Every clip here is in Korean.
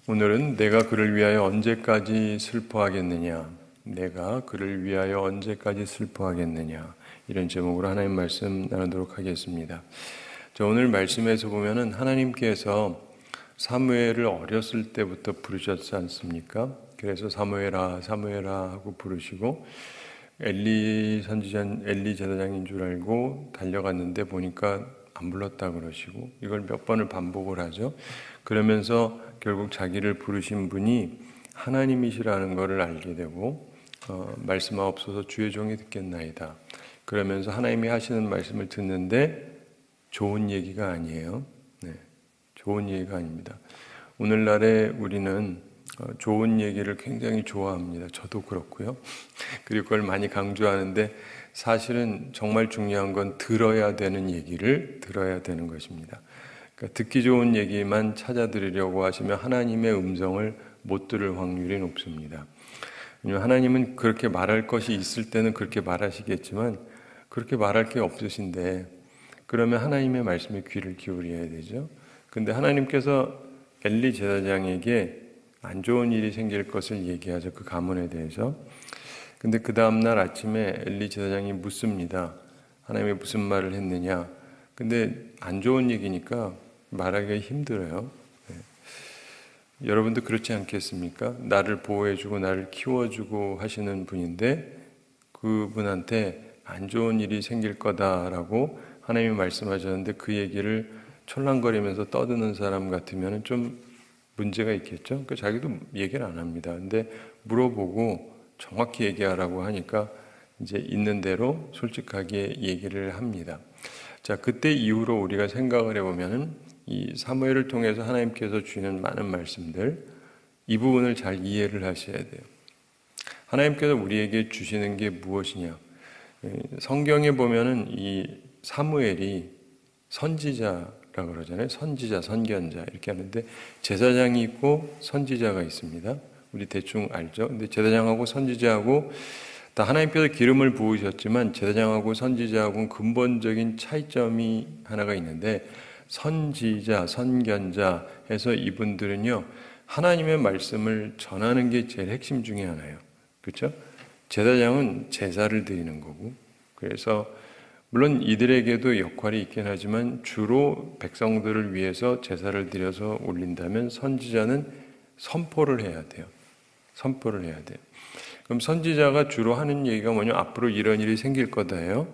오늘은 내가 그를 위하여 언제까지 슬퍼하겠느냐, 내가 그를 위하여 언제까지 슬퍼하겠느냐, 이런 제목으로 하나님 말씀 나누도록 하겠습니다. 오늘 말씀에서 보면은 하나님께서 사무엘을 어렸을 때부터 부르셨지 않습니까? 그래서 사무엘아 사무엘아 하고 부르시고, 엘리 제사장인 줄 알고 달려갔는데 보니까 안 불렀다 그러시고, 이걸 몇 번을 반복을 하죠. 그러면서 결국 자기를 부르신 분이 하나님이시라는 것을 알게 되고, 말씀하옵소서 주의 종이 듣겠나이다. 그러면서 하나님이 하시는 말씀을 듣는데 좋은 얘기가 아니에요. 좋은 얘기가 아닙니다. 오늘날에 우리는 좋은 얘기를 굉장히 좋아합니다. 저도 그렇고요. 그리고 그걸 많이 강조하는데, 사실은 정말 중요한 건 들어야 되는 얘기를 들어야 되는 것입니다. 그러니까 듣기 좋은 얘기만 찾아 들으려고 하시면 하나님의 음성을 못 들을 확률이 높습니다. 왜냐하면 하나님은 그렇게 말할 것이 있을 때는 그렇게 말하시겠지만 그렇게 말할 게 없으신데, 그러면 하나님의 말씀에 귀를 기울여야 되죠. 근데 하나님께서 엘리 제사장에게 안 좋은 일이 생길 것을 얘기하죠. 그 가문에 대해서. 근데 그 다음날 아침에 엘리 제사장이 묻습니다. 하나님이 무슨 말을 했느냐. 근데 안 좋은 얘기니까 말하기가 힘들어요. 여러분도 그렇지 않겠습니까? 나를 보호해주고 나를 키워주고 하시는 분인데 그분한테 안 좋은 일이 생길 거다라고 하나님이 말씀하셨는데 그 얘기를 촐랑거리면서 떠드는 사람 같으면 좀 문제가 있겠죠. 그러니까 자기도 얘기를 안 합니다. 근데 물어보고 정확히 얘기하라고 하니까 이제 있는 대로 솔직하게 얘기를 합니다. 자, 그때 이후로 우리가 생각을 해보면은 이 사무엘을 통해서 하나님께서 주시는 많은 말씀들, 이 부분을 잘 이해를 하셔야 돼요. 하나님께서 우리에게 주시는 게 무엇이냐? 성경에 보면은 이 사무엘이 선지자라고 그러잖아요. 선지자, 선견자 이렇게 하는데 제사장이 있고 선지자가 있습니다. 우리 대충 알죠? 근데 제사장하고 선지자하고 다 하나님께서 기름을 부으셨지만 제사장하고 선지자하고는 근본적인 차이점이 하나가 있는데, 선지자, 선견자 해서 이분들은요 하나님의 말씀을 전하는 게 제일 핵심 중에 하나예요. 그렇죠? 제사장은 제사를 드리는 거고, 그래서 물론 이들에게도 역할이 있긴 하지만 주로 백성들을 위해서 제사를 드려서 올린다면 선지자는 선포를 해야 돼요. 선포를 해야 돼요. 그럼 선지자가 주로 하는 얘기가 뭐냐? 앞으로 이런 일이 생길 거다예요.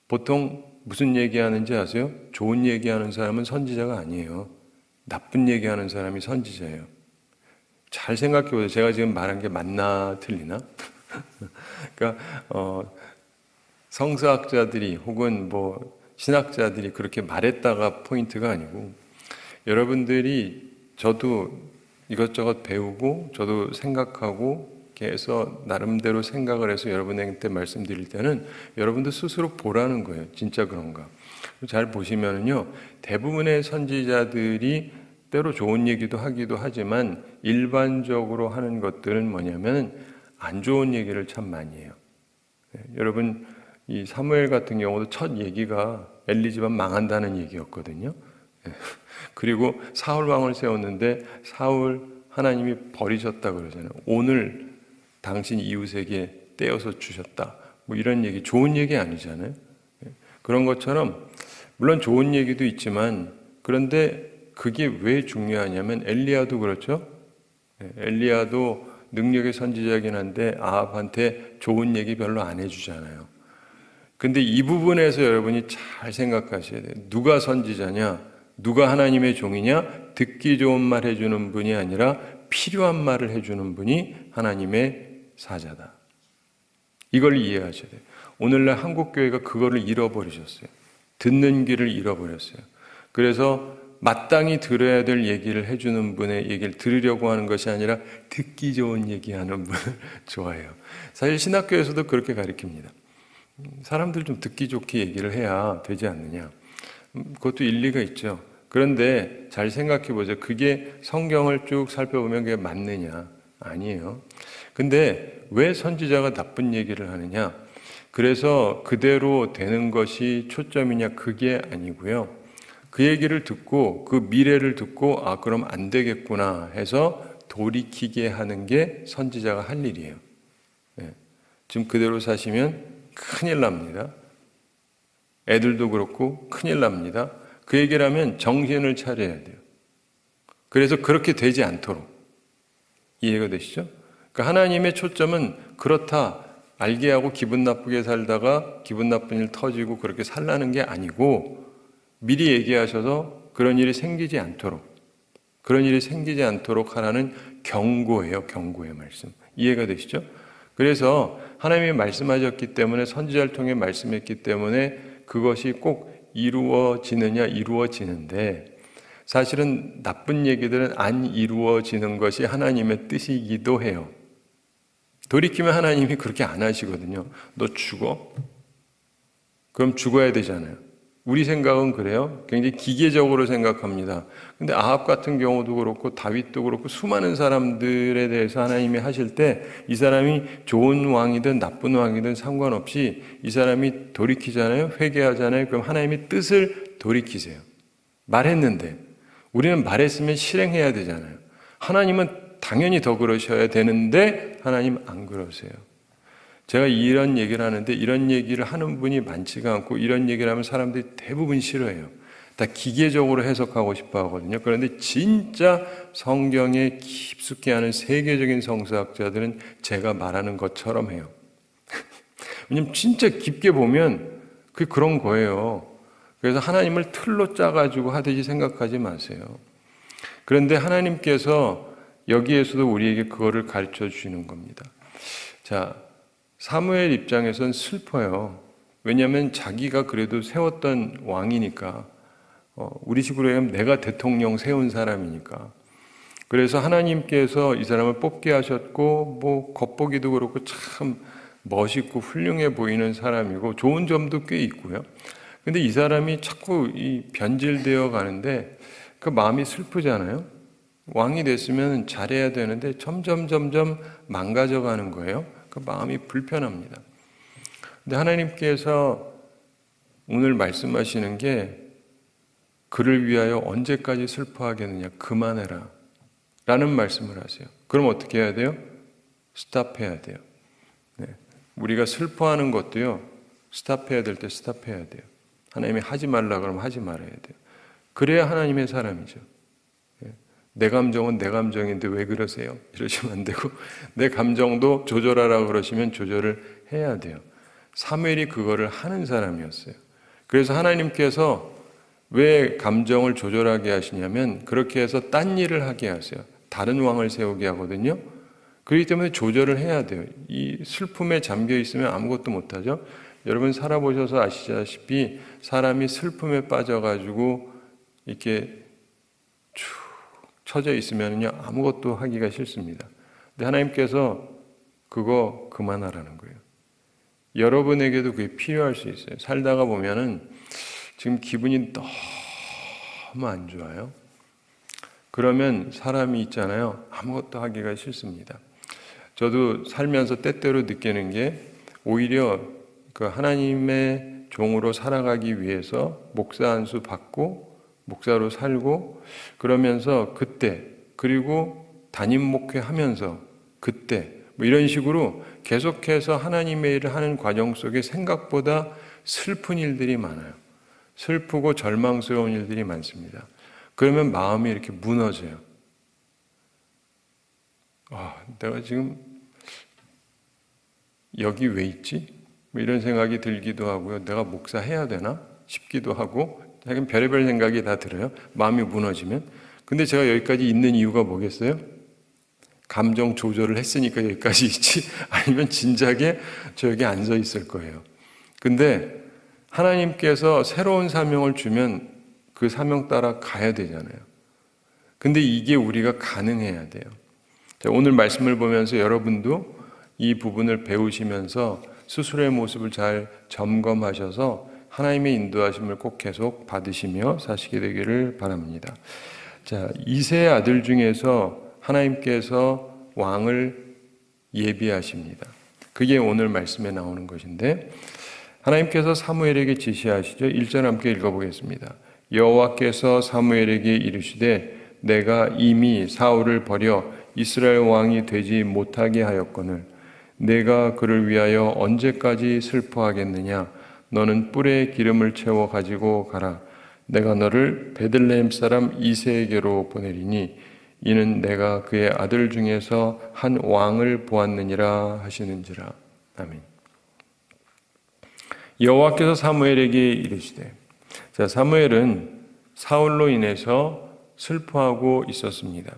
보통 무슨 얘기하는지 아세요? 좋은 얘기하는 사람은 선지자가 아니에요. 나쁜 얘기하는 사람이 선지자예요. 잘 생각해 보세요. 제가 지금 말한 게 맞나 틀리나? 그러니까 성서학자들이 혹은 뭐 신학자들이 그렇게 말했다가 포인트가 아니고, 여러분들이, 저도 이것저것 배우고 저도 생각하고 해서 나름대로 생각을 해서 여러분한테 말씀드릴 때는 여러분도 스스로 보라는 거예요. 진짜 그런가? 잘 보시면은요, 대부분의 선지자들이 때로 좋은 얘기도 하기도 하지만 일반적으로 하는 것들은 뭐냐면 안 좋은 얘기를 참 많이 해요. 여러분, 이 사무엘 같은 경우도 첫 얘기가 엘리 집안 망한다는 얘기였거든요. 그리고 사울 왕을 세웠는데 사울 하나님이 버리셨다 그러잖아요. 오늘 당신 이웃에게 떼어서 주셨다. 뭐 이런 얘기, 좋은 얘기 아니잖아요. 그런 것처럼 물론 좋은 얘기도 있지만, 그런데 그게 왜 중요하냐면 엘리야도 그렇죠. 엘리야도 능력의 선지자이긴 한데 아합한테 좋은 얘기 별로 안 해주잖아요. 근데 이 부분에서 여러분이 잘 생각하셔야 돼요. 누가 선지자냐? 누가 하나님의 종이냐? 듣기 좋은 말 해주는 분이 아니라 필요한 말을 해주는 분이 하나님의 사자다. 이걸 이해하셔야 돼요. 오늘날 한국교회가 그거를 잃어버리셨어요. 듣는 귀를 잃어버렸어요. 그래서 마땅히 들어야 될 얘기를 해주는 분의 얘기를 들으려고 하는 것이 아니라 듣기 좋은 얘기하는 분을 좋아해요. 사실 신학교에서도 그렇게 가르칩니다. 사람들 좀 듣기 좋게 얘기를 해야 되지 않느냐. 그것도 일리가 있죠. 그런데 잘 생각해 보죠. 그게 성경을 쭉 살펴보면 그게 맞느냐? 아니에요. 근데 왜 선지자가 나쁜 얘기를 하느냐? 그래서 그대로 되는 것이 초점이냐? 그게 아니고요. 그 얘기를 듣고 그 미래를 듣고 그럼 안 되겠구나 해서 돌이키게 하는 게 선지자가 할 일이에요. 예. 지금 그대로 사시면 큰일 납니다. 애들도 그렇고 큰일 납니다. 그 얘기를 하면 정신을 차려야 돼요. 그래서 그렇게 되지 않도록. 이해가 되시죠? 그러니까 하나님의 초점은 그렇다 알게 하고 기분 나쁘게 살다가 기분 나쁜 일 터지고 그렇게 살라는 게 아니고 미리 얘기하셔서 그런 일이 생기지 않도록 하라는 경고예요. 경고의 말씀. 이해가 되시죠? 그래서 하나님이 말씀하셨기 때문에 선지자를 통해 말씀했기 때문에 그것이 꼭 이루어지느냐 이루어지는데 사실은 나쁜 얘기들은 안 이루어지는 것이 하나님의 뜻이기도 해요. 돌이키면 하나님이 그렇게 안 하시거든요. 너 죽어? 그럼 죽어야 되잖아요. 우리 생각은 그래요. 굉장히 기계적으로 생각합니다. 근데 아합 같은 경우도 그렇고 다윗도 그렇고 수많은 사람들에 대해서 하나님이 하실 때 이 사람이 좋은 왕이든 나쁜 왕이든 상관없이 이 사람이 돌이키잖아요. 회개하잖아요. 그럼 하나님의 뜻을 돌이키세요. 말했는데 우리는 말했으면 실행해야 되잖아요. 하나님은 당연히 더 그러셔야 되는데 하나님 안 그러세요. 제가 이런 얘기를 하는데 이런 얘기를 하는 분이 많지가 않고 이런 얘기를 하면 사람들이 대부분 싫어해요. 다 기계적으로 해석하고 싶어 하거든요. 그런데 진짜 성경에 깊숙이 아는 세계적인 성서학자들은 제가 말하는 것처럼 해요. 왜냐면 진짜 깊게 보면 그게 그런 거예요. 그래서 하나님을 틀로 짜가지고 하듯이 생각하지 마세요. 그런데 하나님께서 여기에서도 우리에게 그거를 가르쳐 주시는 겁니다. 자, 사무엘 입장에선 슬퍼요. 왜냐하면 자기가 그래도 세웠던 왕이니까 우리 식으로 하면 내가 대통령 세운 사람이니까. 그래서 하나님께서 이 사람을 뽑게 하셨고 뭐 겉보기도 그렇고 참 멋있고 훌륭해 보이는 사람이고 좋은 점도 꽤 있고요. 근데 이 사람이 자꾸 이 변질되어 가는데 그 마음이 슬프잖아요. 왕이 됐으면 잘해야 되는데 점점 망가져 가는 거예요. 그 마음이 불편합니다. 근데 하나님께서 오늘 말씀하시는 게 그를 위하여 언제까지 슬퍼하겠느냐 그만해라 라는 말씀을 하세요. 그럼 어떻게 해야 돼요? 스탑해야 돼요. 네. 우리가 슬퍼하는 것도요 스탑해야 될 때 스탑해야 돼요. 하나님이 하지 말라 그러면 하지 말아야 돼요. 그래야 하나님의 사람이죠. 내 감정은 내 감정인데 왜 그러세요? 이러시면 안 되고 내 감정도 조절하라고 그러시면 조절을 해야 돼요. 사무엘이 그거를 하는 사람이었어요. 그래서 하나님께서 왜 감정을 조절하게 하시냐면 그렇게 해서 딴 일을 하게 하세요. 다른 왕을 세우게 하거든요. 그렇기 때문에 조절을 해야 돼요. 이 슬픔에 잠겨 있으면 아무것도 못하죠. 여러분 살아보셔서 아시다시피 사람이 슬픔에 빠져가지고 이렇게 쭉 처져 있으면요 아무것도 하기가 싫습니다. 근데 하나님께서 그거 그만하라는 거예요. 여러분에게도 그게 필요할 수 있어요. 살다가 보면은 지금 기분이 너무 안 좋아요. 그러면 사람이 있잖아요. 아무것도 하기가 싫습니다. 저도 살면서 때때로 느끼는 게 오히려 그 하나님의 종으로 살아가기 위해서 목사 안수 받고 목사로 살고 그러면서 그때 그리고 담임 목회하면서 그때 뭐 이런 식으로 계속해서 하나님의 일을 하는 과정 속에 생각보다 슬픈 일들이 많아요. 슬프고 절망스러운 일들이 많습니다. 그러면 마음이 이렇게 무너져요. 내가 지금 여기 왜 있지? 뭐 이런 생각이 들기도 하고요. 내가 목사 해야 되나 싶기도 하고 하여간 별의별 생각이 다 들어요. 마음이 무너지면. 근데 제가 여기까지 있는 이유가 뭐겠어요? 감정 조절을 했으니까 여기까지 있지 아니면 진작에 저 여기 앉아 있을 거예요. 근데 하나님께서 새로운 사명을 주면 그 사명 따라 가야 되잖아요. 근데 이게 우리가 가능해야 돼요. 자, 오늘 말씀을 보면서 여러분도 이 부분을 배우시면서 스스로의 모습을 잘 점검하셔서 하나님의 인도하심을 꼭 계속 받으시며 사시게 되기를 바랍니다. 자, 이세 아들 중에서 하나님께서 왕을 예비하십니다. 그게 오늘 말씀에 나오는 것인데 하나님께서 사무엘에게 지시하시죠. 1절 함께 읽어보겠습니다. 여호와께서 사무엘에게 이르시되 내가 이미 사울을 버려 이스라엘 왕이 되지 못하게 하였거늘 내가 그를 위하여 언제까지 슬퍼하겠느냐. 너는 뿔에 기름을 채워 가지고 가라. 내가 너를 베들레헴 사람 이새에게로 보내리니 이는 내가 그의 아들 중에서 한 왕을 보았느니라 하시는지라. 아멘. 여호와께서 사무엘에게 이르시되. 자, 사무엘은 사울로 인해서 슬퍼하고 있었습니다.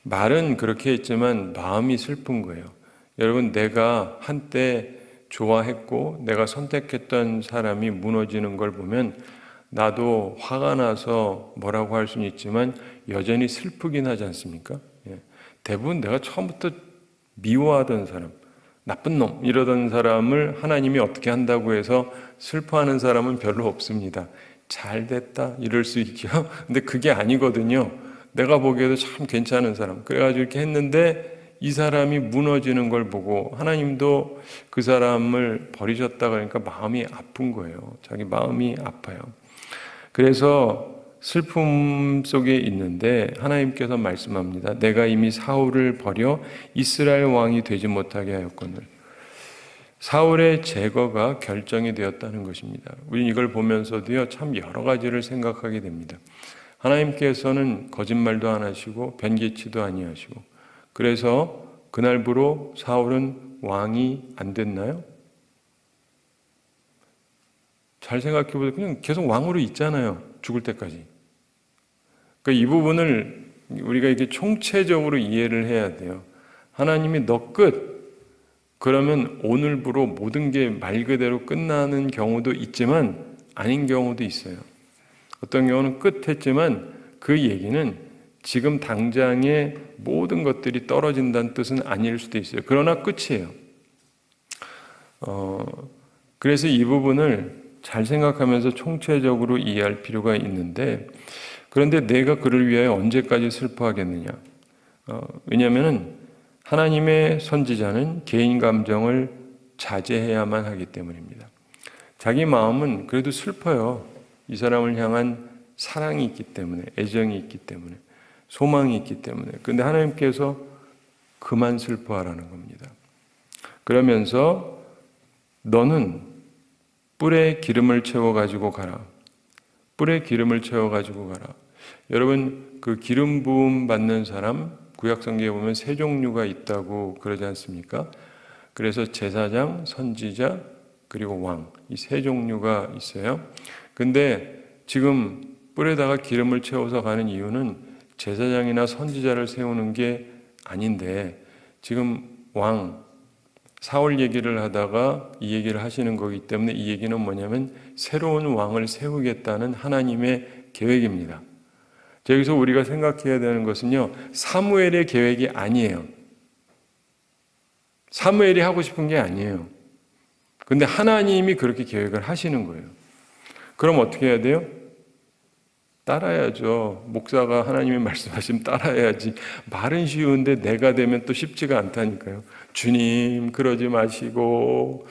말은 그렇게 했지만 마음이 슬픈 거예요. 여러분, 내가 한때 좋아했고 내가 선택했던 사람이 무너지는 걸 보면 나도 화가 나서 뭐라고 할 수는 있지만 여전히 슬프긴 하지 않습니까? 대부분 내가 처음부터 미워하던 사람, 나쁜 놈 이러던 사람을 하나님이 어떻게 한다고 해서 슬퍼하는 사람은 별로 없습니다. 잘 됐다 이럴 수 있죠. 근데 그게 아니거든요. 내가 보기에도 참 괜찮은 사람, 그래가지고 이렇게 했는데 이 사람이 무너지는 걸 보고 하나님도 그 사람을 버리셨다 그러니까 마음이 아픈 거예요. 자기 마음이 아파요. 그래서 슬픔 속에 있는데 하나님께서 말씀합니다. 내가 이미 사울을 버려 이스라엘 왕이 되지 못하게 하였거늘. 사울의 제거가 결정이 되었다는 것입니다. 우리는 이걸 보면서도요, 참 여러 가지를 생각하게 됩니다. 하나님께서는 거짓말도 안 하시고 변개치도 아니하시고, 그래서 그날부로 사울은 왕이 안 됐나요? 잘 생각해보세요. 그냥 계속 왕으로 있잖아요. 죽을 때까지. 그러니까 이 부분을 우리가 이게 총체적으로 이해를 해야 돼요. 하나님이 너 끝. 그러면 오늘부로 모든 게 말 그대로 끝나는 경우도 있지만 아닌 경우도 있어요. 어떤 경우는 끝 했지만 그 얘기는 지금 당장의 모든 것들이 떨어진다는 뜻은 아닐 수도 있어요. 그러나 끝이에요. 그래서 이 부분을 잘 생각하면서 총체적으로 이해할 필요가 있는데, 그런데 내가 그를 위하여 언제까지 슬퍼하겠느냐? 왜냐하면 하나님의 선지자는 개인 감정을 자제해야만 하기 때문입니다. 자기 마음은 그래도 슬퍼요. 이 사람을 향한 사랑이 있기 때문에, 애정이 있기 때문에, 소망이 있기 때문에. 그런데 하나님께서 그만 슬퍼하라는 겁니다. 그러면서 너는 뿔에 기름을 채워 가지고 가라. 뿔에 기름을 채워 가지고 가라. 여러분, 그 기름 부음 받는 사람, 구약 성경에 보면 세 종류가 있다고 그러지 않습니까? 그래서 제사장, 선지자, 그리고 왕, 이 세 종류가 있어요. 근데 지금 뿔에다가 기름을 채워서 가는 이유는 제사장이나 선지자를 세우는 게 아닌데, 지금 왕, 사울 얘기를 하다가 이 얘기를 하시는 거기 때문에 이 얘기는 뭐냐면 새로운 왕을 세우겠다는 하나님의 계획입니다. 여기서 우리가 생각해야 되는 것은요, 사무엘의 계획이 아니에요. 사무엘이 하고 싶은 게 아니에요. 근데 하나님이 그렇게 계획을 하시는 거예요. 그럼 어떻게 해야 돼요? 따라야죠. 목사가 하나님의 말씀하시면 따라야지. 말은 쉬운데 내가 되면 또 쉽지가 않다니까요. 주님, 그러지 마시고.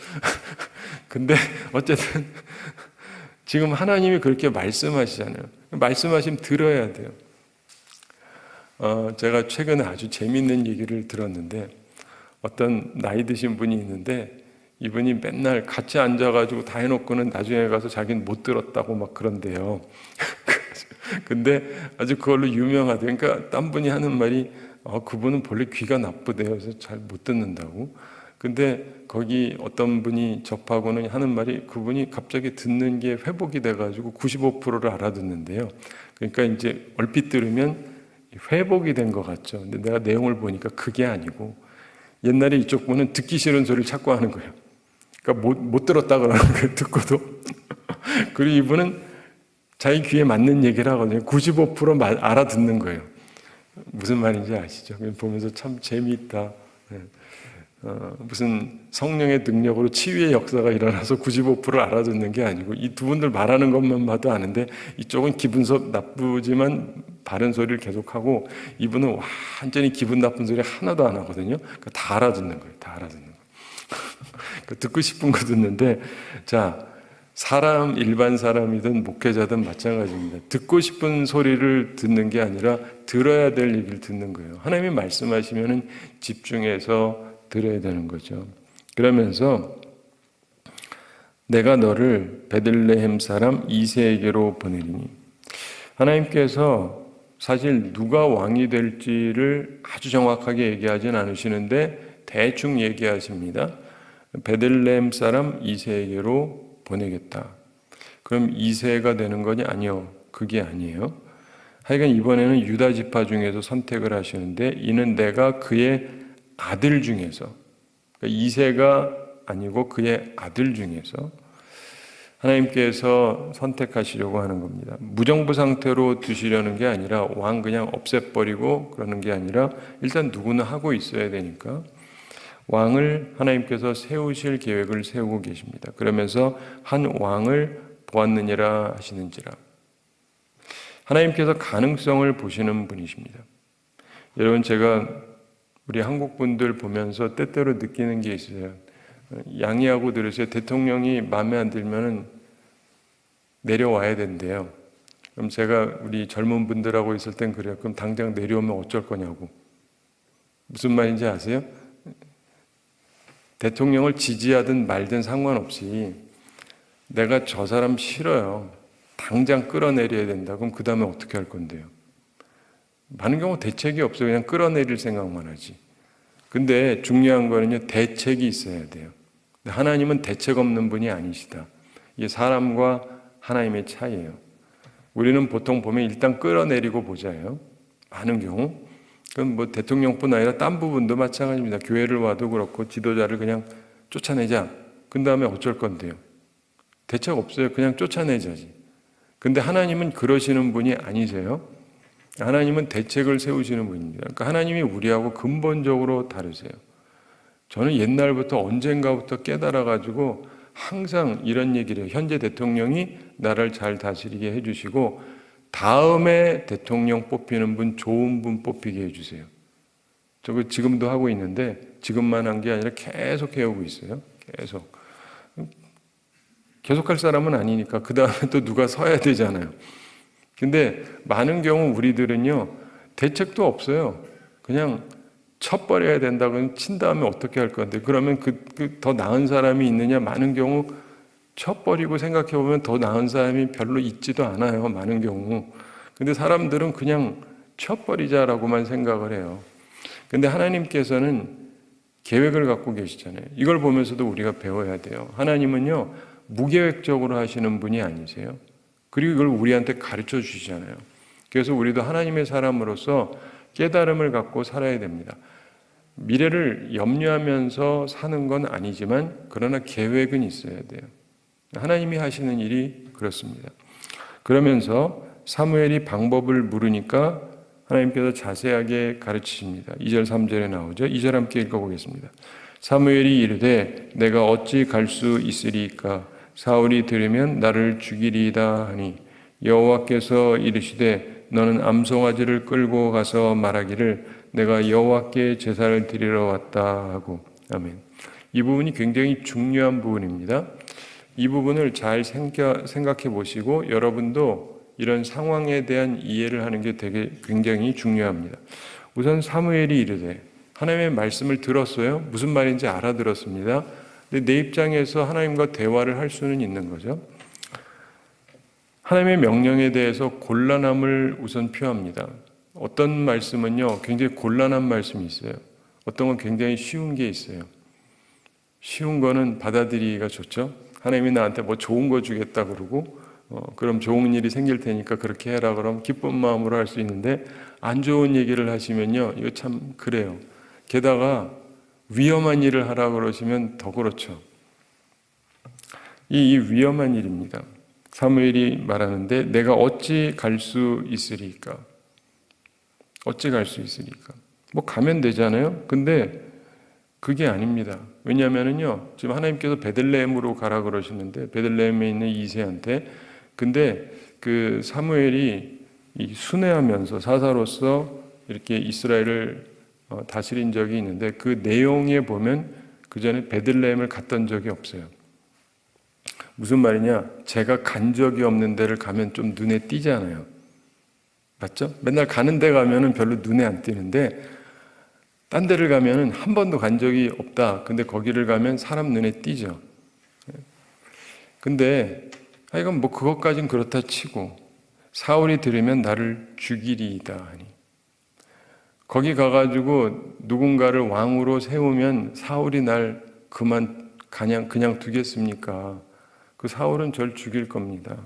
근데 어쨌든 지금 하나님이 그렇게 말씀하시잖아요. 말씀하시면 들어야 돼요. 제가 최근에 아주 재밌는 얘기를 들었는데, 어떤 나이 드신 분이 있는데 이분이 맨날 같이 앉아가지고 다 해놓고는 나중에 가서 자기는 못 들었다고 막 그런대요. 근데 아주 그걸로 유명하대요. 그러니까 딴 분이 하는 말이 그분은 본래 귀가 나쁘대요. 그래서 잘 못 듣는다고. 근데 거기 어떤 분이 접하고는 하는 말이 그분이 갑자기 듣는 게 회복이 돼가지고 95%를 알아듣는데요. 그러니까 이제 얼핏 들으면 회복이 된 것 같죠. 근데 내가 내용을 보니까 그게 아니고 옛날에 이쪽 분은 듣기 싫은 소리를 자꾸 하는 거예요. 그러니까 못 들었다 그러는 거예요. 듣고도. 그리고 이분은 자기 귀에 맞는 얘기를 하거든요. 95% 알아듣는 거예요. 무슨 말인지 아시죠? 보면서 참 재미있다. 무슨 성령의 능력으로 치유의 역사가 일어나서 95%를 알아듣는 게 아니고 이 두 분들 말하는 것만 봐도 아는데 이쪽은 기분 나쁘지만 바른 소리를 계속하고 이분은 완전히 기분 나쁜 소리 하나도 안 하거든요. 그러니까 다 알아듣는 거예요. 다 알아듣는 거예요. 듣고 싶은 거 듣는데, 자, 일반 사람이든 목회자든 마찬가지입니다. 듣고 싶은 소리를 듣는 게 아니라 들어야 될 얘기를 듣는 거예요. 하나님이 말씀하시면 집중해서 들어야 되는 거죠. 그러면서 내가 너를 베들레헴 사람 이새에게로 보내리니, 하나님께서 사실 누가 왕이 될지를 아주 정확하게 얘기하진 않으시는데 대충 얘기하십니다. 베들레헴 사람 이새에게로 보내겠다. 그럼 이새가 되는 거냐? 아니요. 그게 아니에요. 하여간 이번에는 유다 지파 중에서 선택을 하시는데, 이는 내가 그의 아들 중에서, 그러니까 이새가 아니고 그의 아들 중에서 하나님께서 선택하시려고 하는 겁니다. 무정부 상태로 두시려는 게 아니라, 왕 그냥 없애버리고 그러는 게 아니라 일단 누구는 하고 있어야 되니까 왕을 하나님께서 세우실 계획을 세우고 계십니다. 그러면서 한 왕을 보았느니라 하시는지라. 하나님께서 가능성을 보시는 분이십니다. 여러분, 제가 우리 한국 분들 보면서 때때로 느끼는 게 있어요. 양해하고 들으세요. 대통령이 마음에 안 들면은 내려와야 된대요. 그럼 제가 우리 젊은 분들하고 있을 땐 그래요. 그럼 당장 내려오면 어쩔 거냐고. 무슨 말인지 아세요? 대통령을 지지하든 말든 상관없이 내가 저 사람 싫어요. 당장 끌어내려야 된다. 그럼 그 다음에 어떻게 할 건데요? 많은 경우 대책이 없어요. 그냥 끌어내릴 생각만 하지. 근데 중요한 거는요, 대책이 있어야 돼요. 하나님은 대책 없는 분이 아니시다. 이게 사람과 하나님의 차이예요. 우리는 보통 보면 일단 끌어내리고 보자요. 많은 경우. 그건 뭐 대통령뿐 아니라 딴 부분도 마찬가지입니다. 교회를 와도 그렇고 지도자를 그냥 쫓아내자. 그 다음에 어쩔 건데요? 대책 없어요. 그냥 쫓아내자지. 근데 하나님은 그러시는 분이 아니세요. 하나님은 대책을 세우시는 분입니다. 그러니까 하나님이 우리하고 근본적으로 다르세요. 저는 옛날부터 언젠가부터 깨달아가지고 항상 이런 얘기를 해요. 현재 대통령이 나라를 잘 다스리게 해주시고 다음에 대통령 뽑히는 분, 좋은 분 뽑히게 해주세요. 저거 지금도 하고 있는데 지금만 한 게 아니라 계속 해오고 있어요. 계속 할 사람은 아니니까 그 다음에 또 누가 서야 되잖아요. 근데 많은 경우 우리들은요, 대책도 없어요. 그냥 쳐버려야 된다고 친 다음에 어떻게 할 건데, 그러면 더 나은 사람이 있느냐? 많은 경우 쳐버리고 생각해보면 더 나은 사람이 별로 있지도 않아요. 많은 경우. 근데 사람들은 그냥 쳐버리자라고만 생각을 해요. 근데 하나님께서는 계획을 갖고 계시잖아요. 이걸 보면서도 우리가 배워야 돼요. 하나님은요, 무계획적으로 하시는 분이 아니세요. 그리고 이걸 우리한테 가르쳐 주시잖아요. 그래서 우리도 하나님의 사람으로서 깨달음을 갖고 살아야 됩니다. 미래를 염려하면서 사는 건 아니지만 그러나 계획은 있어야 돼요. 하나님이 하시는 일이 그렇습니다. 그러면서 사무엘이 방법을 물으니까 하나님께서 자세하게 가르치십니다. 2절 3절에 나오죠. 2절 함께 읽어보겠습니다. 사무엘이 이르되 내가 어찌 갈 수 있으리까? 사울이 들으면 나를 죽이리이다 하니 여호와께서 이르시되 너는 암송아지를 끌고 가서 말하기를 내가 여호와께 제사를 드리러 왔다 하고. 아멘. 이 부분이 굉장히 중요한 부분입니다. 이 부분을 잘 생각해 보시고 여러분도 이런 상황에 대한 이해를 하는 게 굉장히 중요합니다. 우선 사무엘이 이르되, 하나님의 말씀을 들었어요. 무슨 말인지 알아들었습니다. 근데 내 입장에서 하나님과 대화를 할 수는 있는 거죠. 하나님의 명령에 대해서 곤란함을 우선 표합니다. 어떤 말씀은요, 굉장히 곤란한 말씀이 있어요. 어떤 건 굉장히 쉬운 게 있어요. 쉬운 거는 받아들이기가 좋죠. 하나님이 나한테 뭐 좋은 거 주겠다 그러고, 그럼 좋은 일이 생길 테니까 그렇게 해라 그러면 기쁜 마음으로 할 수 있는데, 안 좋은 얘기를 하시면요, 이거 참 그래요. 게다가 위험한 일을 하라 그러시면 더 그렇죠. 이 위험한 일입니다. 사무엘이 말하는데 내가 어찌 갈 수 있으리까? 어찌 갈 수 있으리까? 뭐 가면 되잖아요. 근데 그게 아닙니다. 왜냐하면요, 지금 하나님께서 베들레헴으로 가라 그러시는데 베들레헴에 있는 이새한테, 근데 그 사무엘이 순회하면서 사사로서 이렇게 이스라엘을 다스린 적이 있는데 그 내용에 보면 그 전에 베들레헴을 갔던 적이 없어요. 무슨 말이냐? 제가 간 적이 없는 데를 가면 좀 눈에 띄잖아요. 맞죠? 맨날 가는 데 가면은 별로 눈에 안 띄는데, 딴 데를 가면은 한 번도 간 적이 없다. 근데 거기를 가면 사람 눈에 띄죠. 근데 하여간 뭐 그것까진 그렇다 치고, 사울이 들으면 나를 죽이리이다 하니, 거기 가가지고 누군가를 왕으로 세우면 사울이 날 그냥 두겠습니까? 그 사울은 절 죽일 겁니다.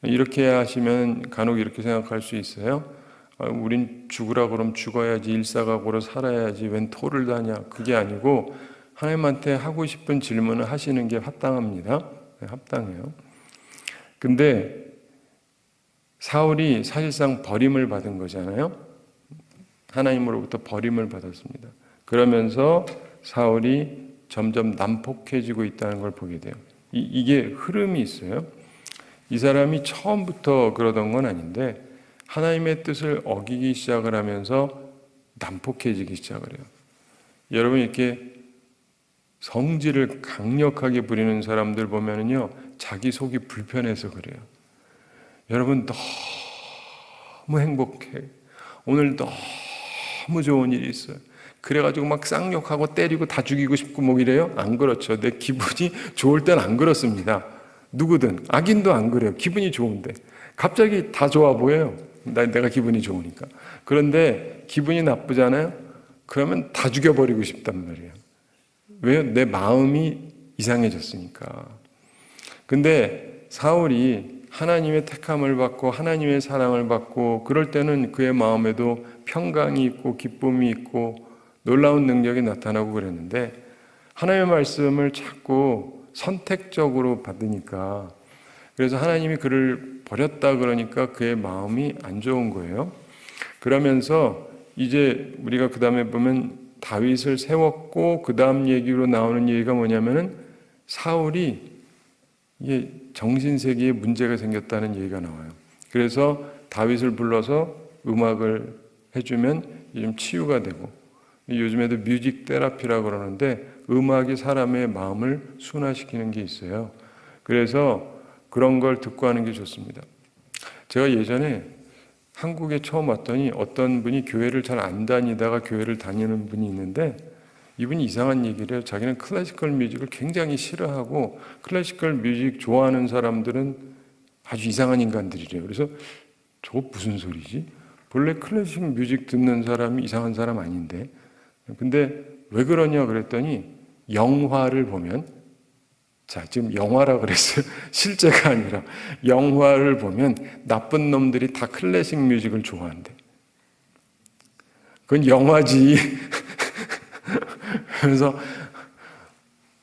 이렇게 하시면 간혹 이렇게 생각할 수 있어요. 우린 죽으라 그러면 죽어야지, 일사각오로 살아야지, 웬 토를 다냐. 그게 아니고 하나님한테 하고 싶은 질문을 하시는 게 합당합니다. 합당해요. 근데 사울이 사실상 버림을 받은 거잖아요. 하나님으로부터 버림을 받았습니다. 그러면서 사울이 점점 난폭해지고 있다는 걸 보게 돼요. 이게 흐름이 있어요. 이 사람이 처음부터 그러던 건 아닌데 하나님의 뜻을 어기기 시작을 하면서 난폭해지기 시작을 해요. 여러분, 이렇게 성질을 강력하게 부리는 사람들 보면은요, 자기 속이 불편해서 그래요. 여러분, 너무 행복해. 오늘 너무 좋은 일이 있어요. 그래가지고 막 쌍욕하고 때리고 다 죽이고 싶고 뭐 이래요? 안 그렇죠. 내 기분이 좋을 땐 안 그렇습니다. 누구든. 악인도 안 그래요. 기분이 좋은데. 갑자기 다 좋아 보여요. 내가 기분이 좋으니까. 그런데 기분이 나쁘잖아요? 그러면 다 죽여버리고 싶단 말이에요. 왜요? 내 마음이 이상해졌으니까. 근데 사울이 하나님의 택함을 받고 하나님의 사랑을 받고 그럴 때는 그의 마음에도 평강이 있고 기쁨이 있고 놀라운 능력이 나타나고 그랬는데 하나님의 말씀을 자꾸 선택적으로 받으니까, 그래서 하나님이 그를 버렸다 그러니까 그의 마음이 안 좋은 거예요. 그러면서 이제 우리가 그 다음에 보면 다윗을 세웠고 그 다음 얘기로 나오는 얘기가 뭐냐면은 사울이 이게 정신세계에 문제가 생겼다는 얘기가 나와요. 그래서 다윗을 불러서 음악을 해주면 좀 치유가 되고, 요즘에도 뮤직 테라피라고 그러는데 음악이 사람의 마음을 순화시키는 게 있어요. 그래서 그런 걸 듣고 하는 게 좋습니다. 제가 예전에 한국에 처음 왔더니 어떤 분이 교회를 잘 안 다니다가 교회를 다니는 분이 있는데, 이분이 이상한 얘기를 해요. 자기는 클래시컬 뮤직을 굉장히 싫어하고 클래시컬 뮤직 좋아하는 사람들은 아주 이상한 인간들이래요. 그래서 저거 무슨 소리지? 본래 클래식 뮤직 듣는 사람이 이상한 사람 아닌데. 근데 왜 그러냐 그랬더니 영화를 보면, 자, 지금 영화라 그랬어요. 실제가 아니라 영화를 보면 나쁜 놈들이 다 클래식 뮤직을 좋아한대. 그건 영화지. 그래서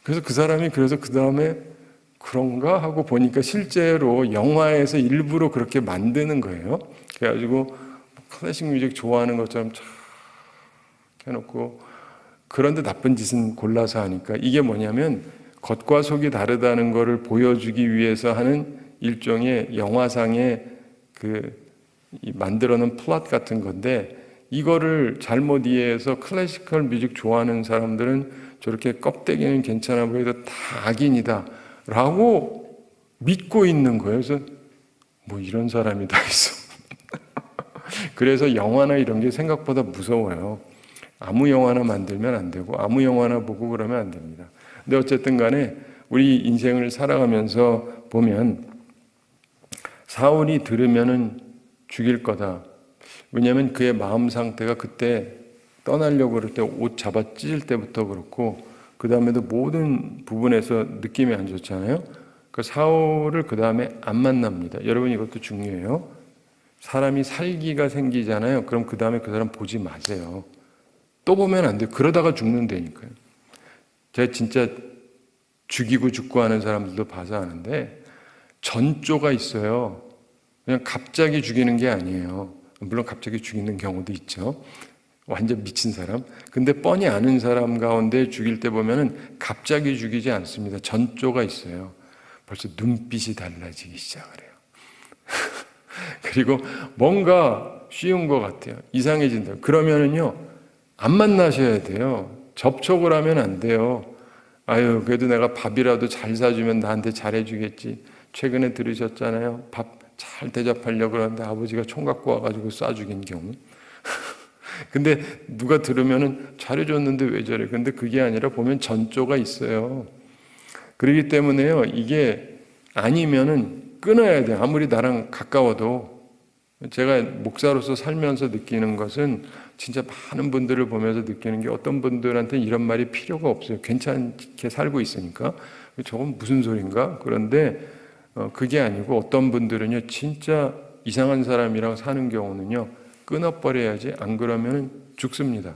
그 사람이 그래서 그 다음에 그런가 하고 보니까 실제로 영화에서 일부러 그렇게 만드는 거예요. 그래가지고 클래식 뮤직 좋아하는 것처럼 쫙 해놓고, 그런데 나쁜 짓은 골라서 하니까, 이게 뭐냐면 겉과 속이 다르다는 것을 보여주기 위해서 하는 일종의 영화상의 만들어 놓은 플롯 같은 건데, 이거를 잘못 이해해서 클래시컬 뮤직 좋아하는 사람들은 저렇게 껍데기는 괜찮아 보여도 다 악인이다 라고 믿고 있는 거예요. 그래서 뭐 이런 사람이 다 있어. 그래서 영화나 이런 게 생각보다 무서워요. 아무 영화나 만들면 안 되고 아무 영화나 보고 그러면 안 됩니다. 근데 어쨌든 간에 우리 인생을 살아가면서 보면 사울이 들으면은 죽일 거다. 왜냐하면 그의 마음 상태가 그때 떠나려고 그럴 때 옷 잡아 찢을 때부터 그렇고 그 다음에도 모든 부분에서 느낌이 안 좋잖아요. 그 사울을 그 다음에 안 만납니다. 여러분, 이것도 중요해요. 사람이 살기가 생기잖아요. 그럼 그 다음에 그 사람 보지 마세요. 또 보면 안 돼요. 그러다가 죽는다니까요. 제가 진짜 죽이고 죽고 하는 사람들도 봐서 아는데 전조가 있어요. 그냥 갑자기 죽이는 게 아니에요. 물론 갑자기 죽이는 경우도 있죠. 완전 미친 사람. 근데 뻔히 아는 사람 가운데 죽일 때 보면은 갑자기 죽이지 않습니다. 전조가 있어요. 벌써 눈빛이 달라지기 시작을 해요. 그리고 뭔가 쉬운 것 같아요. 이상해진다. 그러면은요, 안 만나셔야 돼요. 접촉을 하면 안 돼요. 아유, 그래도 내가 밥이라도 잘 사주면 나한테 잘해주겠지. 최근에 들으셨잖아요. 밥 잘 대접하려고 그러는데 아버지가 총 갖고 와가지고 쏴 죽인 경우. 근데 누가 들으면은 잘해줬는데 왜 저래? 근데 그게 아니라 보면 전조가 있어요. 그렇기 때문에요, 이게 아니면은 끊어야 돼요. 아무리 나랑 가까워도. 제가 목사로서 살면서 느끼는 것은 진짜 많은 분들을 보면서 느끼는 게 어떤 분들한테는 이런 말이 필요가 없어요. 괜찮게 살고 있으니까. 저건 무슨 소린가? 그런데 그게 아니고 어떤 분들은요, 진짜 이상한 사람이랑 사는 경우는요, 끊어버려야지. 안 그러면 죽습니다.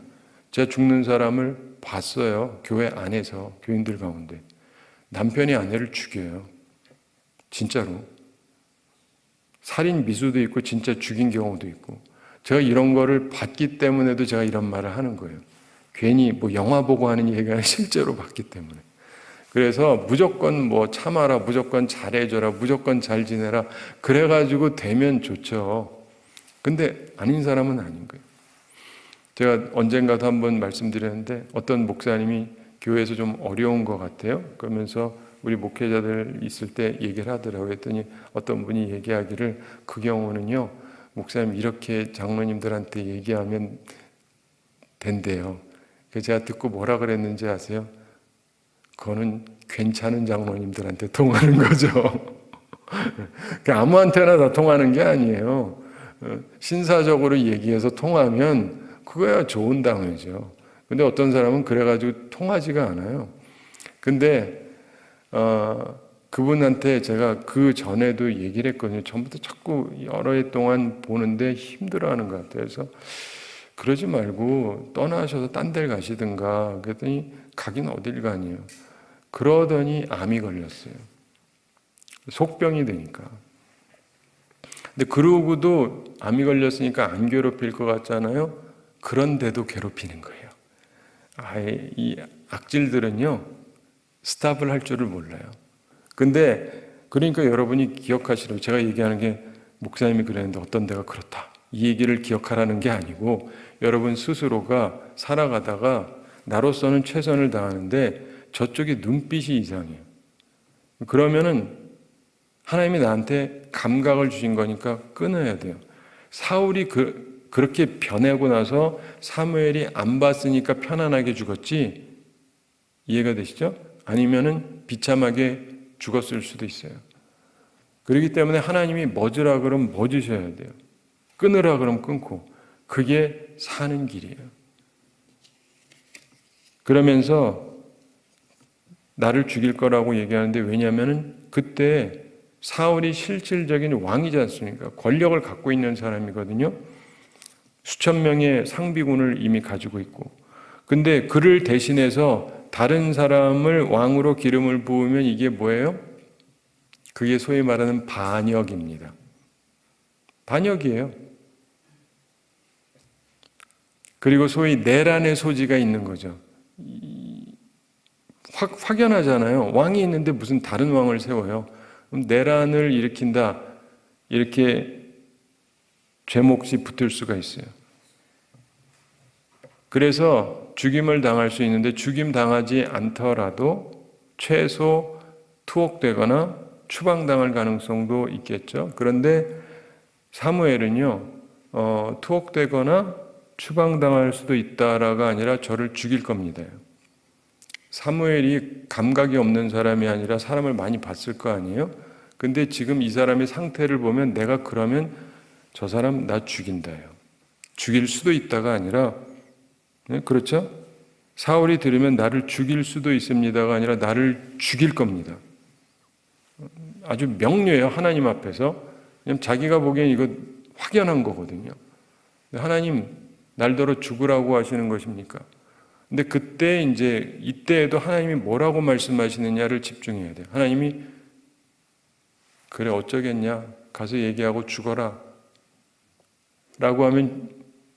제가 죽는 사람을 봤어요. 교회 안에서, 교인들 가운데. 남편이 아내를 죽여요. 진짜로. 살인 미수도 있고 진짜 죽인 경우도 있고. 제가 이런 거를 봤기 때문에도 제가 이런 말을 하는 거예요. 괜히 뭐 영화 보고 하는 얘기가 아니라 실제로 봤기 때문에. 그래서 무조건 뭐 참아라, 무조건 잘해줘라, 무조건 잘 지내라. 그래가지고 되면 좋죠. 근데 아닌 사람은 아닌 거예요. 제가 언젠가도 한번 말씀드렸는데 어떤 목사님이 교회에서 좀 어려운 것 같아요. 그러면서 우리 목회자들 있을 때 얘기를 하더라고요. 했더니 어떤 분이 얘기하기를 그 경우는요, 목사님 이렇게 장로님들한테 얘기하면 된대요. 그래서 제가 듣고 뭐라 그랬는지 아세요? 그거는 괜찮은 장로님들한테 통하는 거죠. 아무한테나 다 통하는 게 아니에요. 신사적으로 얘기해서 통하면 그거야 좋은 당회죠. 근데 어떤 사람은 그래가지고 통하지가 않아요. 근데 그분한테 제가 그 전에도 얘기를 했거든요. 전부터 자꾸 여러 해 동안 보는데 힘들어하는 것 같아요. 그래서 그러지 말고 떠나셔서 딴 데를 가시든가. 그랬더니 가긴 어딜 가니요. 그러더니 암이 걸렸어요. 속병이 되니까. 근데 그러고도 암이 걸렸으니까 안 괴롭힐 것 같잖아요. 그런데도 괴롭히는 거예요. 아예 이 악질들은요, 스탑을 할 줄을 몰라요. 근데 그러니까 여러분이 기억하시라고 제가 얘기하는 게 목사님이 그랬는데 어떤 데가 그렇다. 이 얘기를 기억하라는 게 아니고 여러분 스스로가 살아가다가 나로서는 최선을 다하는데 저쪽에 눈빛이 이상해요. 그러면은 하나님이 나한테 감각을 주신 거니까 끊어야 돼요. 사울이 그렇게 변하고 나서 사무엘이 안 봤으니까 편안하게 죽었지, 이해가 되시죠? 아니면은 비참하게 죽었을 수도 있어요. 그렇기 때문에 하나님이 멎으라 그러면 멎으셔야 돼요. 끊으라 그러면 끊고. 그게 사는 길이에요. 그러면서 나를 죽일 거라고 얘기하는데, 왜냐하면 그때 사울이 실질적인 왕이지 않습니까? 권력을 갖고 있는 사람이거든요. 수천 명의 상비군을 이미 가지고 있고. 근데 그를 대신해서 다른 사람을 왕으로 기름을 부으면 이게 뭐예요? 그게 소위 말하는 반역입니다. 반역이에요. 그리고 소위 내란의 소지가 있는 거죠. 확연하잖아요. 왕이 있는데 무슨 다른 왕을 세워요. 그럼 내란을 일으킨다. 이렇게 죄목이 붙을 수가 있어요. 그래서 죽임을 당할 수 있는데 죽임 당하지 않더라도 최소 투옥되거나 추방당할 가능성도 있겠죠. 그런데 사무엘은요, 투옥되거나 추방당할 수도 있다라가 아니라 저를 죽일 겁니다. 사무엘이 감각이 없는 사람이 아니라 사람을 많이 봤을 거 아니에요? 근데 지금 이 사람의 상태를 보면 내가 그러면 저 사람 나 죽인다요. 죽일 수도 있다가 아니라, 네? 그렇죠? 사울이 들으면 나를 죽일 수도 있습니다가 아니라 나를 죽일 겁니다. 아주 명료해요. 하나님 앞에서. 왜냐면 자기가 보기엔 이거 확연한 거거든요. 하나님 날더러 죽으라고 하시는 것입니까? 근데 그때 이제 이때에도 하나님이 뭐라고 말씀하시느냐를 집중해야 돼요. 하나님이 그래 어쩌겠냐, 가서 얘기하고 죽어라 라고 하면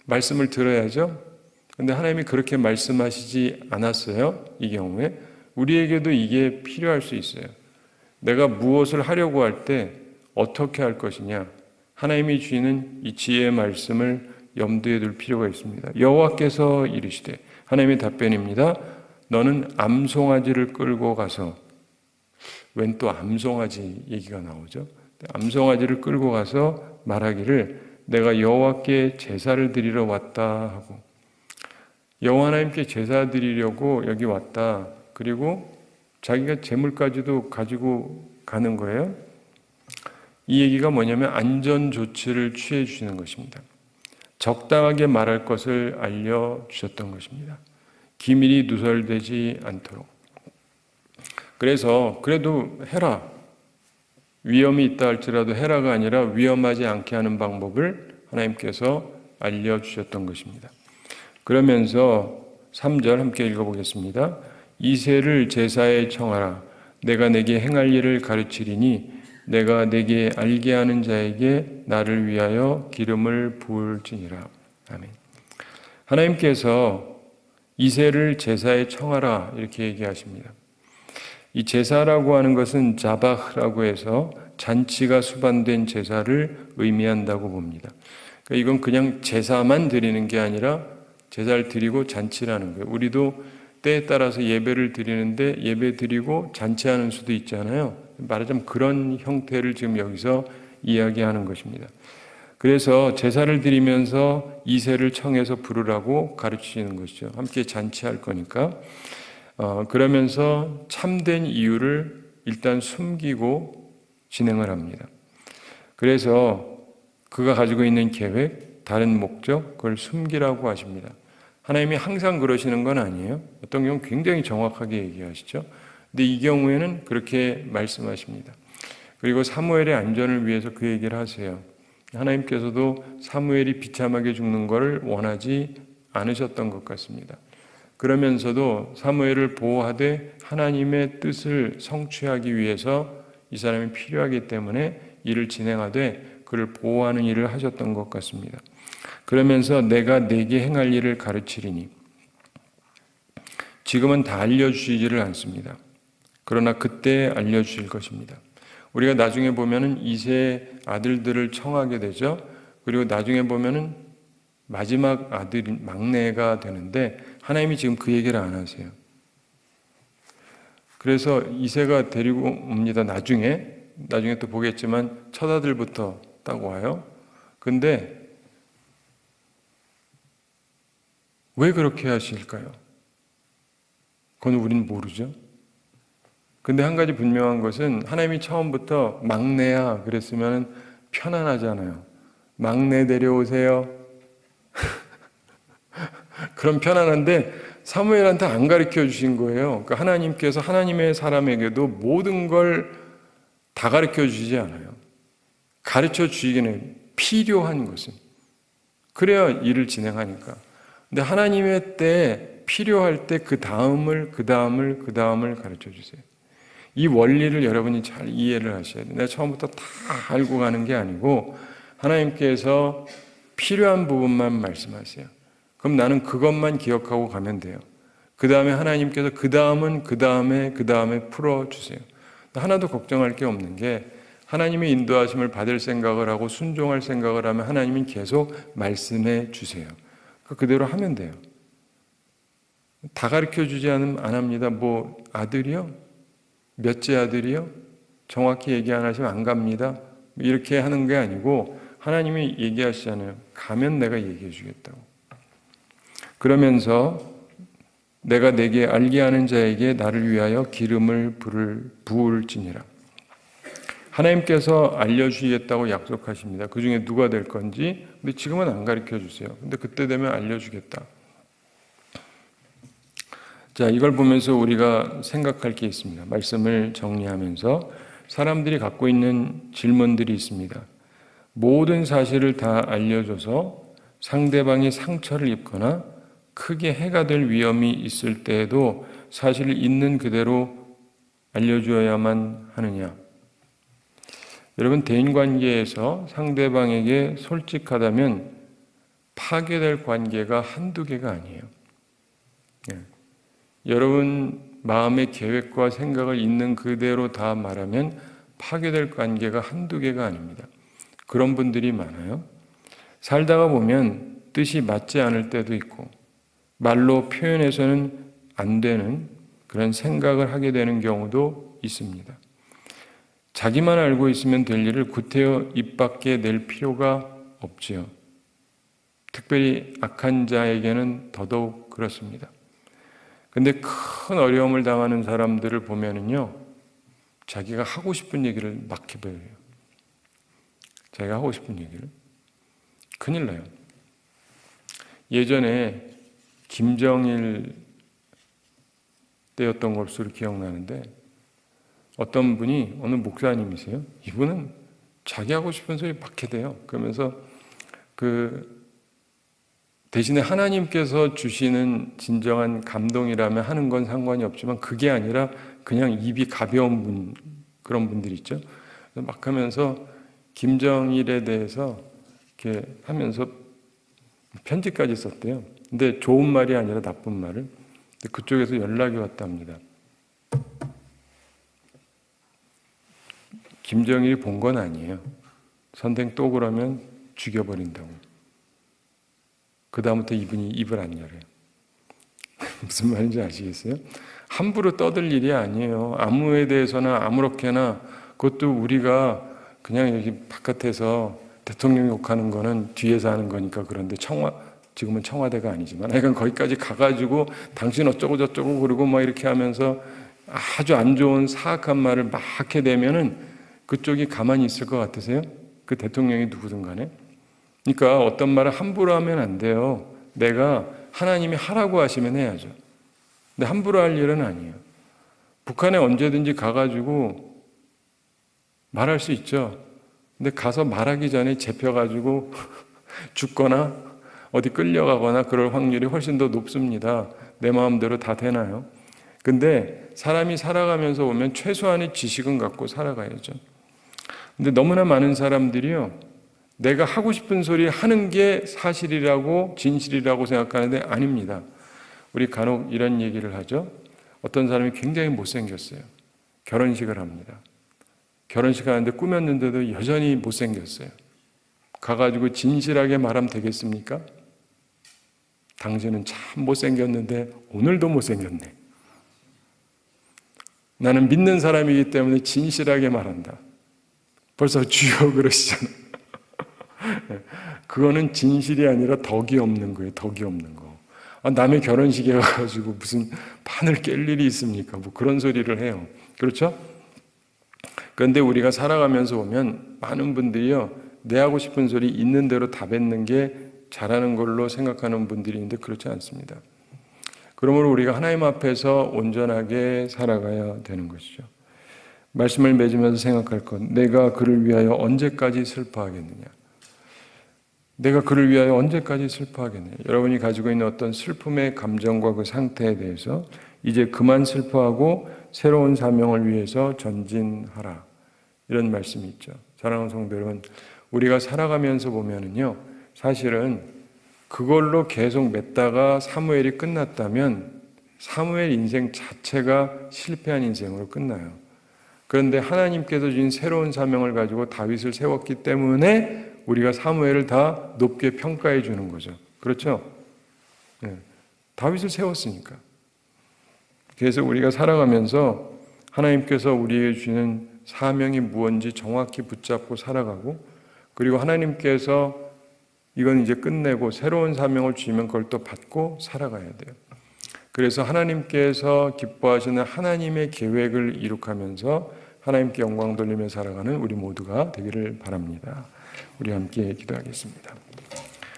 말씀을 들어야죠. 근데 하나님이 그렇게 말씀하시지 않았어요. 이 경우에 우리에게도 이게 필요할 수 있어요. 내가 무엇을 하려고 할 때 어떻게 할 것이냐, 하나님이 주시는 이 지혜의 말씀을 염두에 둘 필요가 있습니다. 여호와께서 이르시되, 하나님의 답변입니다. 너는 암송아지를 끌고 가서, 웬 또 암송아지 얘기가 나오죠? 암송아지를 끌고 가서 말하기를 내가 여호와께 제사를 드리러 왔다 하고, 여호와 하나님께 제사 드리려고 여기 왔다. 그리고 자기가 재물까지도 가지고 가는 거예요. 이 얘기가 뭐냐면 안전 조치를 취해 주시는 것입니다. 적당하게 말할 것을 알려주셨던 것입니다. 기밀이 누설되지 않도록. 그래서 그래도 해라. 위험이 있다 할지라도 해라가 아니라 위험하지 않게 하는 방법을 하나님께서 알려주셨던 것입니다. 그러면서 3절 함께 읽어보겠습니다. 이새를 제사에 청하라. 내가 내게 행할 일을 가르치리니 내가 내게 알게 하는 자에게 나를 위하여 기름을 부을지니라. 아멘. 하나님께서 이새를 제사에 청하라 이렇게 얘기하십니다. 이 제사라고 하는 것은 자바흐라고 해서 잔치가 수반된 제사를 의미한다고 봅니다. 그러니까 이건 그냥 제사만 드리는 게 아니라 제사를 드리고 잔치라는 거예요. 우리도 때에 따라서 예배를 드리는데 예배 드리고 잔치하는 수도 있잖아요. 말하자면 그런 형태를 지금 여기서 이야기하는 것입니다. 그래서 제사를 드리면서 이새를 청해서 부르라고 가르치시는 것이죠. 함께 잔치할 거니까. 그러면서 참된 이유를 일단 숨기고 진행을 합니다. 그래서 그가 가지고 있는 계획, 다른 목적, 그걸 숨기라고 하십니다. 하나님이 항상 그러시는 건 아니에요. 어떤 경우 굉장히 정확하게 얘기하시죠. 근데 이 경우에는 그렇게 말씀하십니다. 그리고 사무엘의 안전을 위해서 그 얘기를 하세요. 하나님께서도 사무엘이 비참하게 죽는 것을 원하지 않으셨던 것 같습니다. 그러면서도 사무엘을 보호하되 하나님의 뜻을 성취하기 위해서 이 사람이 필요하기 때문에 일을 진행하되 그를 보호하는 일을 하셨던 것 같습니다. 그러면서 내가 내게 행할 일을 가르치리니, 지금은 다 알려주시지를 않습니다. 그러나 그때 알려주실 것입니다. 우리가 나중에 보면은 이세 아들들을 청하게 되죠. 그리고 나중에 보면은 마지막 아들이 막내가 되는데 하나님이 지금 그 얘기를 안 하세요. 그래서 이세가 데리고 옵니다. 나중에 또 보겠지만 첫 아들부터 딱 와요. 근데 왜 그렇게 하실까요? 그건 우리는 모르죠. 근데 한 가지 분명한 것은 하나님이 처음부터 막내야 그랬으면 편안하잖아요. 막내 데려오세요. 그럼 편안한데 사무엘한테 안 가르쳐 주신 거예요. 그러니까 하나님께서 하나님의 사람에게도 모든 걸 다 가르쳐 주시지 않아요. 가르쳐 주시기는 필요한 것은. 그래야 일을 진행하니까. 근데 하나님의 때 필요할 때 그 다음을 가르쳐 주세요. 이 원리를 여러분이 잘 이해를 하셔야 돼요. 내가 처음부터 다 알고 가는 게 아니고 하나님께서 필요한 부분만 말씀하세요. 그럼 나는 그것만 기억하고 가면 돼요. 그 다음에 하나님께서 그 다음에 풀어주세요. 하나도 걱정할 게 없는 게 하나님의 인도하심을 받을 생각을 하고 순종할 생각을 하면 하나님은 계속 말씀해 주세요. 그대로 하면 돼요. 다 가르쳐 주지 않으면 안 합니다. 뭐 아들이요? 몇째 아들이요? 정확히 얘기 안 하시면 안 갑니다. 이렇게 하는 게 아니고 하나님이 얘기하시잖아요. 가면 내가 얘기해 주겠다고. 그러면서 내가 내게 알게 하는 자에게 나를 위하여 기름을 부을지니라. 하나님께서 알려주시겠다고 약속하십니다. 그 중에 누가 될 건지. 근데 지금은 안 가르쳐 주세요. 근데 그때 되면 알려주겠다. 자, 이걸 보면서 우리가 생각할 게 있습니다. 말씀을 정리하면서 사람들이 갖고 있는 질문들이 있습니다. 모든 사실을 다 알려줘서 상대방이 상처를 입거나 크게 해가 될 위험이 있을 때에도 사실을 있는 그대로 알려줘야만 하느냐? 여러분, 대인관계에서 상대방에게 솔직하다면 파괴될 관계가 한두 개가 아니에요. 여러분 마음의 계획과 생각을 있는 그대로 다 말하면 파괴될 관계가 한두 개가 아닙니다. 그런 분들이 많아요. 살다가 보면 뜻이 맞지 않을 때도 있고 말로 표현해서는 안 되는 그런 생각을 하게 되는 경우도 있습니다. 자기만 알고 있으면 될 일을 구태여 입 밖에 낼 필요가 없지요. 특별히 악한 자에게는 더더욱 그렇습니다. 근데 큰 어려움을 당하는 사람들을 보면은요, 자기가 하고 싶은 얘기를 막 해버려요. 자기가 하고 싶은 얘기를. 큰일 나요. 예전에 김정일 때였던 것으로 기억나는데, 어떤 분이, 어느 목사님이세요. 이분은 자기 하고 싶은 소리 막 해대요. 그러면서 대신에 하나님께서 주시는 진정한 감동이라면 하는 건 상관이 없지만, 그게 아니라 그냥 입이 가벼운 그런 분들 있죠. 막 하면서 김정일에 대해서 이렇게 하면서 편지까지 썼대요. 근데 좋은 말이 아니라 나쁜 말을. 근데 그쪽에서 연락이 왔답니다. 김정일이 본 건 아니에요. 선생 또 그러면 죽여버린다고. 그 다음부터 이분이 입을 안 열어요. 무슨 말인지 아시겠어요? 함부로 떠들 일이 아니에요. 아무에 대해서나 아무렇게나, 그것도 우리가 그냥 여기 바깥에서 대통령 욕하는 거는 뒤에서 하는 거니까. 그런데 지금은 청와대가 아니지만 하여간 거기까지 가가지고 당신 어쩌고 저쩌고 그러고 막 이렇게 하면서 아주 안 좋은 사악한 말을 막 하게 되면은 그쪽이 가만히 있을 것 같으세요? 그 대통령이 누구든 간에. 그러니까 어떤 말을 함부로 하면 안 돼요. 내가 하나님이 하라고 하시면 해야죠. 근데 함부로 할 일은 아니에요. 북한에 언제든지 가가지고 말할 수 있죠. 근데 가서 말하기 전에 잡혀가지고 죽거나 어디 끌려가거나 그럴 확률이 훨씬 더 높습니다. 내 마음대로 다 되나요? 근데 사람이 살아가면서 보면 최소한의 지식은 갖고 살아가야죠. 근데 너무나 많은 사람들이요, 내가 하고 싶은 소리 하는 게 사실이라고 진실이라고 생각하는데 아닙니다. 우리 간혹 이런 얘기를 하죠. 어떤 사람이 굉장히 못생겼어요. 결혼식을 합니다. 결혼식 하는데 꾸몄는데도 여전히 못생겼어요. 가가지고 진실하게 말하면 되겠습니까? 당신은 참 못생겼는데 오늘도 못생겼네. 나는 믿는 사람이기 때문에 진실하게 말한다. 벌써 주여 그러시잖아요. 그거는 진실이 아니라 덕이 없는 거예요. 덕이 없는 거. 남의 결혼식에 가가지고 무슨 판을 깰 일이 있습니까? 뭐 그런 소리를 해요. 그렇죠? 그런데 우리가 살아가면서 보면 많은 분들이요, 내 하고 싶은 소리 있는 대로 다 뱉는 게 잘하는 걸로 생각하는 분들이 있는데 그렇지 않습니다. 그러므로 우리가 하나님 앞에서 온전하게 살아가야 되는 것이죠. 말씀을 맺으면서 생각할 것, 내가 그를 위하여 언제까지 슬퍼하겠느냐? 내가 그를 위하여 언제까지 슬퍼하겠느냐? 여러분이 가지고 있는 어떤 슬픔의 감정과 그 상태에 대해서 이제 그만 슬퍼하고 새로운 사명을 위해서 전진하라. 이런 말씀이 있죠. 사랑하는 성도 여러분, 우리가 살아가면서 보면은요, 사실은 그걸로 계속 맺다가 사무엘이 끝났다면 사무엘 인생 자체가 실패한 인생으로 끝나요. 그런데 하나님께서 주신 새로운 사명을 가지고 다윗을 세웠기 때문에 우리가 사무엘을 다 높게 평가해 주는 거죠. 그렇죠? 네. 다윗을 세웠으니까. 그래서 우리가 살아가면서 하나님께서 우리에게 주시는 사명이 무엇인지 정확히 붙잡고 살아가고, 그리고 하나님께서 이건 이제 끝내고 새로운 사명을 주시면 그걸 또 받고 살아가야 돼요. 그래서 하나님께서 기뻐하시는 하나님의 계획을 이룩하면서 하나님께 영광 돌리며 살아가는 우리 모두가 되기를 바랍니다. 우리 함께 기도하겠습니다.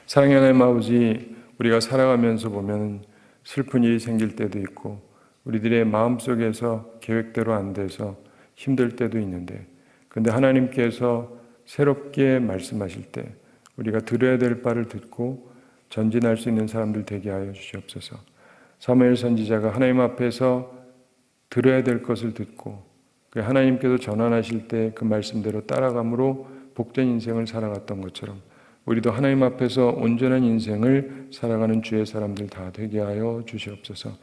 사랑의 하나님 아버지, 우리가 살아가면서 보면 슬픈 일이 생길 때도 있고 우리들의 마음속에서 계획대로 안 돼서 힘들 때도 있는데, 그런데 하나님께서 새롭게 말씀하실 때 우리가 들어야 될 바를 듣고 전진할 수 있는 사람들 되게 하여 주시옵소서. 사무엘 선지자가 하나님 앞에서 들어야 될 것을 듣고 하나님께서 전환하실 때 그 말씀대로 따라감으로 복된 인생을 살아갔던 것처럼 우리도 하나님 앞에서 온전한 인생을 살아가는 주의 사람들 다 되게 하여 주시옵소서.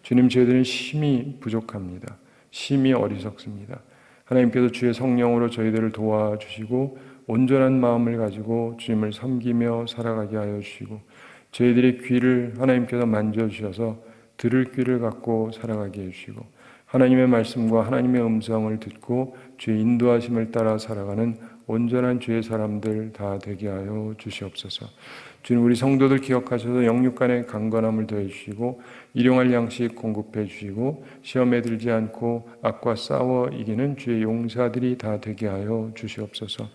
주님, 저희들은 심히 부족합니다. 심히 어리석습니다. 하나님께서 주의 성령으로 저희들을 도와주시고 온전한 마음을 가지고 주님을 섬기며 살아가게 하여 주시고, 저희들의 귀를 하나님께서 만져주셔서 들을 귀를 갖고 살아가게 해주시고 하나님의 말씀과 하나님의 음성을 듣고 주의 인도하심을 따라 살아가는 온전한 주의 사람들 다 되게 하여 주시옵소서. 주님, 우리 성도들 기억하셔서 영육 간의 강건함을 더해 주시고 일용할 양식 공급해 주시고 시험에 들지 않고 악과 싸워 이기는 주의 용사들이 다 되게 하여 주시옵소서.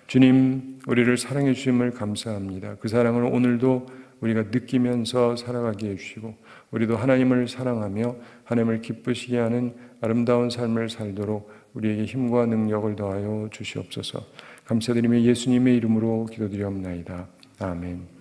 주님, 우리를 사랑해 주심을 감사합니다. 그 사랑을 오늘도 우리가 느끼면서 살아가게 해주시고 우리도 하나님을 사랑하며 하나님을 기쁘시게 하는 아름다운 삶을 살도록 우리에게 힘과 능력을 더하여 주시옵소서. 감사드리며 예수님의 이름으로 기도드리옵나이다. 아멘.